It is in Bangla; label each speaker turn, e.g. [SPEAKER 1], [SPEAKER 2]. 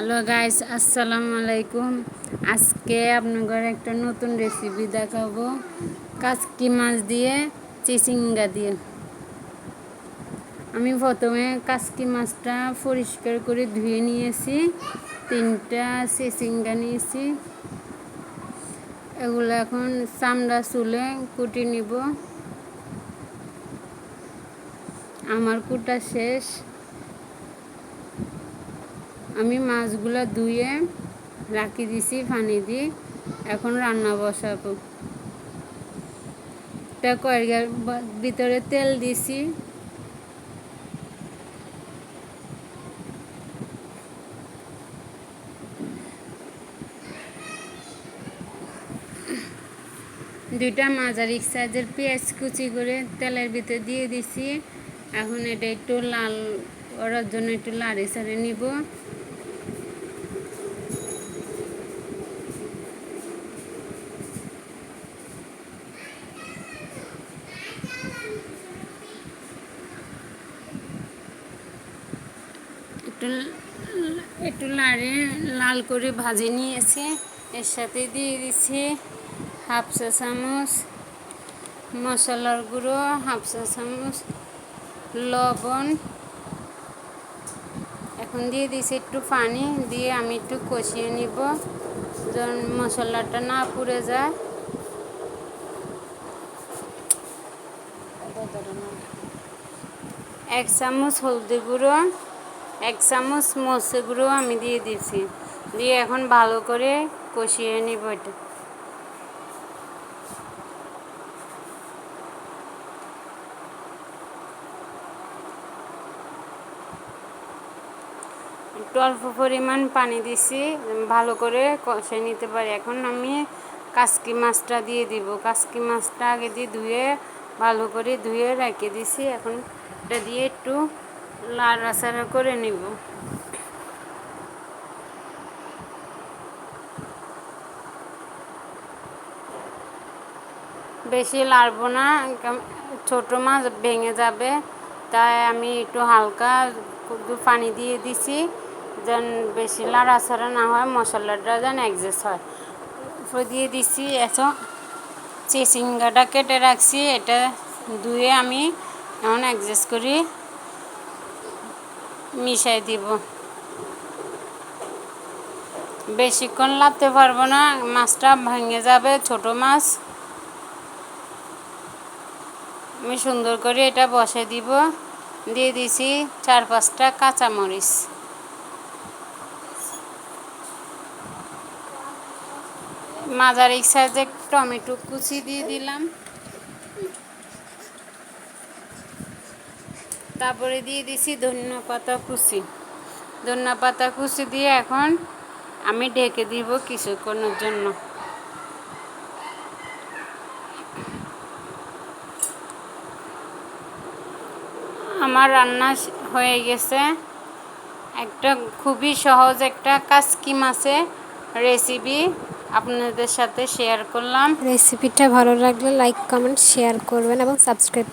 [SPEAKER 1] হ্যালো গাইস, আসসালামু আলাইকুম। আজকে আপনাদের একটা নতুন রেসিপি দেখাবো, কাসকি মাছ দিয়ে চিচিঙ্গা দিয়ে। আমি প্রথমে কাসকি মাছটা পরিষ্কার করে ধুয়ে নিয়েছি, 3টা চিচিঙ্গা নিয়েছি। এগুলো এখন চামড়া চুলে কুটি নিব। আমার কুটা শেষ। আমি মাছগুলো ধুয়ে রাখি দিছি পানি দিয়ে। এখন রান্না বসাবো। কড়াইয়ের ভিতরে তেল দিছি। দুইটা মাঝারি সাইজের পেঁয়াজ কুচি করে তেলের ভিতরে দিয়ে দিছি। এখন এটা একটু লাল করার জন্য একটু লাড়ি ছাড়িয়ে নিব। একটু লাড়ে লাল করে ভাজে নিয়েছি। এর সাথে দিয়ে দিছি হাফ চা চামচ মশলার গুঁড়ো, হাফ চা চামচ লবণ। এখন দিয়ে দিছি একটু পানি দিয়ে আমি একটু কষিয়ে নিব যেন মশলাটা না পুড়ে যায়। এক চামচ হলদি গুঁড়ো, 1 চামচ মরিচের গুঁড়ো আমি দিয়ে দিয়েছি। দিয়ে এখন ভালো করে কষিয়ে নিব। এটা একটু অল্প পরিমাণ পানি দিছি, ভালো করে কষিয়ে নিতে পারি। এখন আমি কাসকি মাছটা দিয়ে দিব। কাসকি মাছটা আগে দিয়ে ধুয়ে ভালো করে ধুয়ে রেখে দিছি। এখন এটা দিয়ে একটু নাড়াচাড়া করে নিব। বেশি লাড়বো না, ছোটো মাছ ভেঙে যাবে। তাই আমি একটু হালকা পানি দিয়ে দিছি যেন বেশি লাড়াচাড়া না হয়, মশলাটা যেন অ্যাডজাস্ট হয়। দিয়ে দিছি। এখন চিচিঙ্গাটা কেটে রাখছি, এটা ধুয়ে আমি এখন অ্যাডজাস্ট করি মিশাই দিব। বেশিক্ষণ লাগতে পারবো না, মাছটা ভেঙে যাবে, ছোট মাছ। আমি সুন্দর করে এটা বসে দিব। দিয়ে দিছি 4-5টা কাঁচামরিচ। মাঝারি সাইজের টমেটো কুচি দিয়ে দিলাম। তারপরে দিয়ে দিছি ধনিয়া পাতা কুচি দিয়ে এখন আমি ঢেকে দিব কিছুক্ষণের জন্য। আমার রান্না হয়ে গেছে। একটা খুবই সহজ একটা কাসকি মাছের রেসিপি আপনাদের সাথে শেয়ার করলাম।
[SPEAKER 2] রেসিপিটা ভালো লাগলে লাইক, কমেন্ট, শেয়ার করবেন এবং সাবস্ক্রাইব